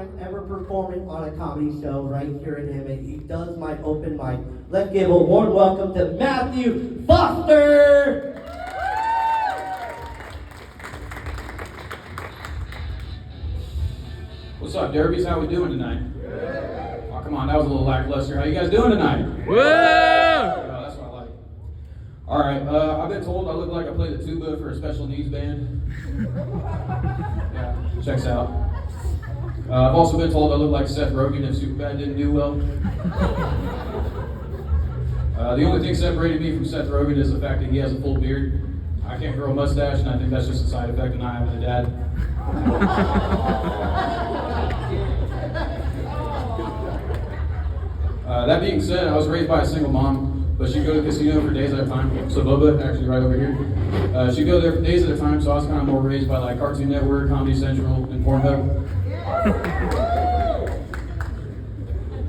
time ever performing on a comedy show right here in Hemet. He does my open mic. Let's give a warm welcome to Matthew Foster! What's up, Derbies? How we doing tonight? Oh, come on, that was a little lackluster. How you guys doing tonight? Woo! Oh, that's what I like. All right, I've been told I look like I play the tuba for a special needs band. Yeah, checks out. I've also been told I look like Seth Rogen if Superbad didn't do well. The only thing separating me from Seth Rogen is the fact that he has a full beard. I can't grow a mustache, and I think that's just a side effect of not having a dad. That being said, I was raised by a single mom, but she'd go to the casino for days at a time. So Bubba, actually right over here, she'd go there for days at a time, so I was kind of more raised by like Cartoon Network, Comedy Central, and Pornhub.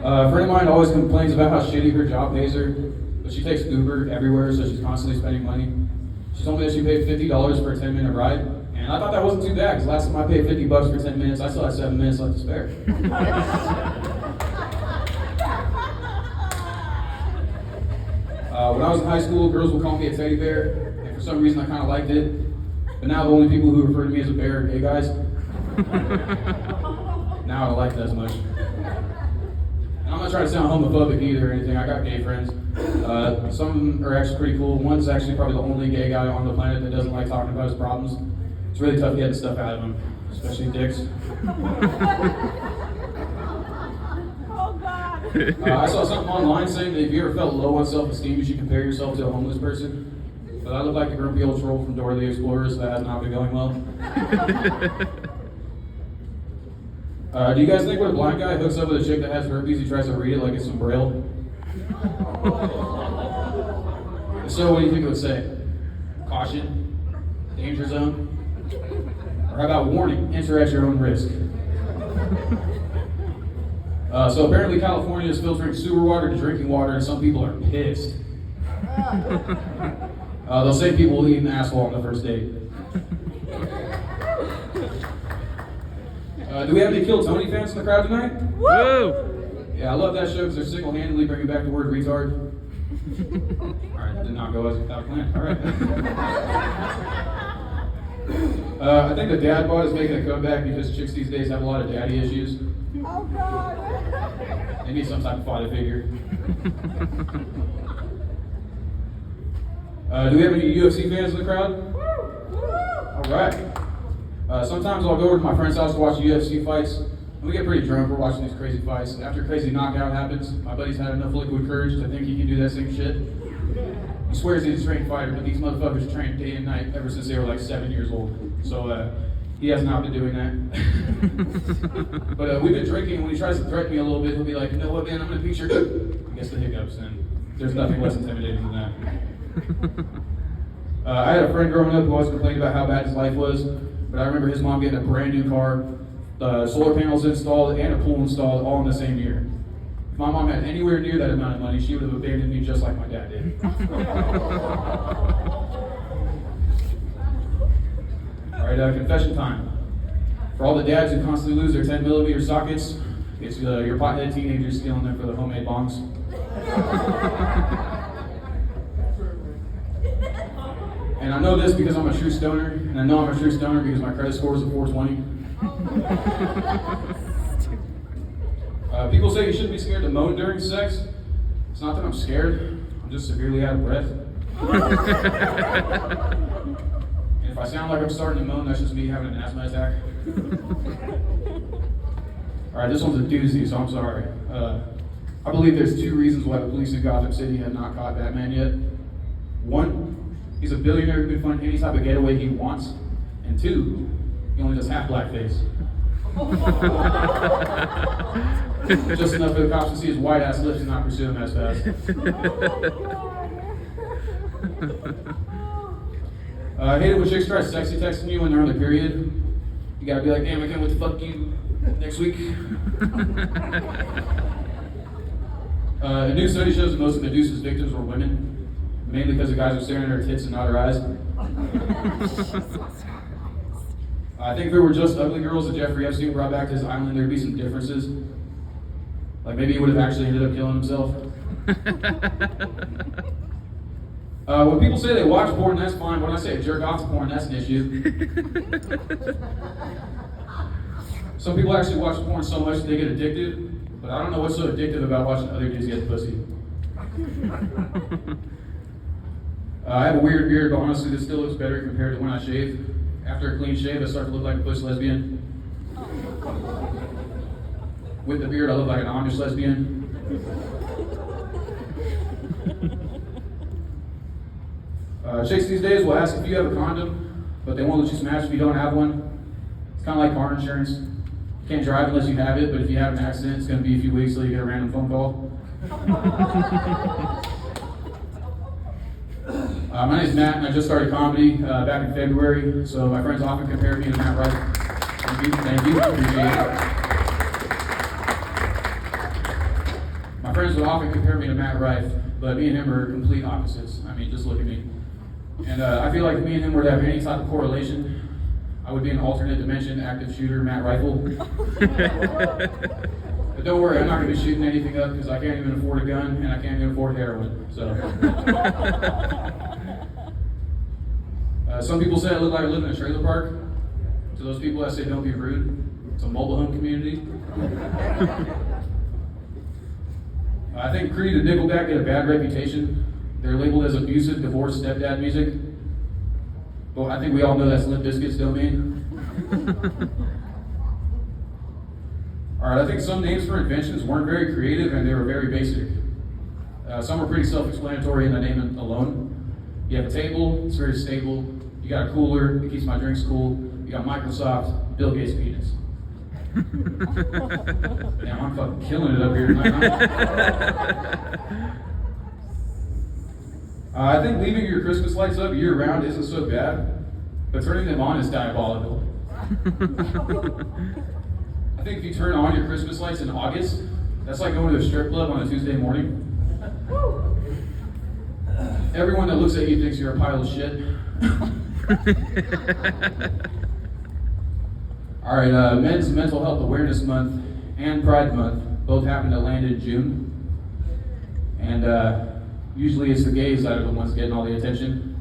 A friend of mine always complains about how shitty her job pays her, but she takes Uber everywhere, so she's constantly spending money. She told me that she paid $50 for a 10-minute ride, and I thought that wasn't too bad, because last time I paid $50 for 10 minutes, I still had 7 minutes left to spare. When I was in high school, girls would call me a teddy bear, and for some reason I kind of liked it. But now the only people who refer to me as a bear are gay guys. Now I don't like it as much. And I'm not trying to sound homophobic either or anything. I got gay friends. Some of them are actually pretty cool. One's actually probably the only gay guy on the planet that doesn't like talking about his problems. It's really tough getting stuff out of him, especially dicks. I saw something online saying that if you ever felt low on self-esteem, you should compare yourself to a homeless person. But I look like the grumpy old troll from Dora the Explorer, so that has not been going well. Do you guys think when a blind guy hooks up with a chick that has herpes, he tries to read it like it's some braille? So what do you think it would say? Caution? Danger zone? Or how about warning? Enter at your own risk? So apparently California is filtering sewer water to drinking water, and some people are pissed. They'll say people will eat an asshole on the first date. Do we have any Kill Tony fans in the crowd tonight? Woo! Yeah, I love that show because they're single-handedly bringing back the word retard. Alright, that did not go as without a plan. Alright. I think the dad bod is making a comeback because chicks these days have a lot of daddy issues. Oh God! They need some type of father figure. Do we have any UFC fans in the crowd? Alright. Sometimes I'll go over to my friend's house to watch UFC fights, and we get pretty drunk. We're watching these crazy fights. And after a crazy knockout happens, my buddy's had enough liquid courage to think he can do that same shit. He swears he's a trained fighter, but these motherfuckers train day and night ever since they were like 7 years old. So he has not been doing that. But we've been drinking, and when he tries to threaten me a little bit, he'll be like, you know what, man, I'm gonna beat your... He gets the hiccups, and there's nothing less intimidating than that. I had a friend growing up who always complained about how bad his life was, but I remember his mom getting a brand new car, solar panels installed, and a pool installed all in the same year. If my mom had anywhere near that amount of money, she would have abandoned me just like my dad did. Alright, confession time. For all the dads who constantly lose their 10mm sockets, it's your pothead teenagers stealing them for the homemade bongs. And I know this because I'm a true stoner, and I know I'm a true stoner because my credit score is a 420. People say you shouldn't be scared to moan during sex. It's not that I'm scared, I'm just severely out of breath. And if I sound like I'm starting to moan, that's just me having an asthma attack. Alright, this one's a doozy, so I'm sorry. I believe there's 2 reasons why the police in Gotham City have not caught Batman yet. 1, he's a billionaire who can fund any type of getaway he wants. And 2, he only does half blackface. Just enough for the cops to see his white ass lips and not pursue him as fast. I hate it when chicks try sexy texting you when they're on their period. You gotta be like, damn, I can't wait to fuck you next week. A new study shows that most of Medusa's victims were women, mainly because the guys were staring at her tits and not her eyes. I think if there were just ugly girls that Jeffrey Epstein brought back to his island, there'd be some differences. Like maybe he would have actually ended up killing himself. When people say they watch porn, that's fine. When I say jerk off to porn, that's an issue. Some people actually watch porn so much that they get addicted, but I don't know what's so addictive about watching other dudes get pussy. I have a weird beard, but honestly, this still looks better compared to when I shave. After a clean shave, I start to look like a puss lesbian. With the beard, I look like an Amish lesbian. Chicks these days will ask if you have a condom, but they won't let you smash if you don't have one. It's kind of like car insurance. You can't drive unless you have it, but if you have an accident, it's going to be a few weeks till you get a random phone call. My name is Matt, and I just started comedy back in February, so my friends often compare me to Matt Rife. Thank you, appreciate it. My friends would often compare me to Matt Rife, but me and him are complete opposites. I mean, just look at me. And I feel like if me and him were to have any type of correlation, I would be an alternate dimension active shooter Matt Rifle. But don't worry, I'm not going to be shooting anything up because I can't even afford a gun and I can't even afford heroin. So, some people say I look like I live in a trailer park. To those people, I say don't be rude. It's a mobile home community. I think Creed and Nickelback get a bad reputation. They're labeled as abusive, divorced stepdad music. But I think we all know that's Limp Bizkit's domain. Alright, I think some names for inventions weren't very creative and they were very basic. Some are pretty self-explanatory in the name alone. You have a table, it's very stable. You got a cooler, it keeps my drinks cool. You got Microsoft, Bill Gates' penis. Damn, I'm fucking killing it up here tonight, huh? I think leaving your Christmas lights up year-round isn't so bad, but turning them on is diabolical. I think if you turn on your Christmas lights in August, that's like going to a strip club on a Tuesday morning. Everyone that looks at you thinks you're a pile of shit. Alright, Men's Mental Health Awareness Month and Pride Month both happen to land in June. And usually it's the gays that are the ones getting all the attention,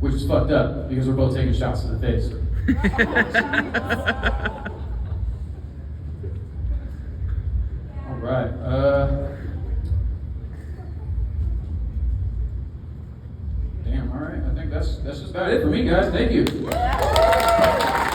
which is fucked up because we're both taking shots to the face. Alright, damn, alright, I think that's just about it for me, guys. Thank you.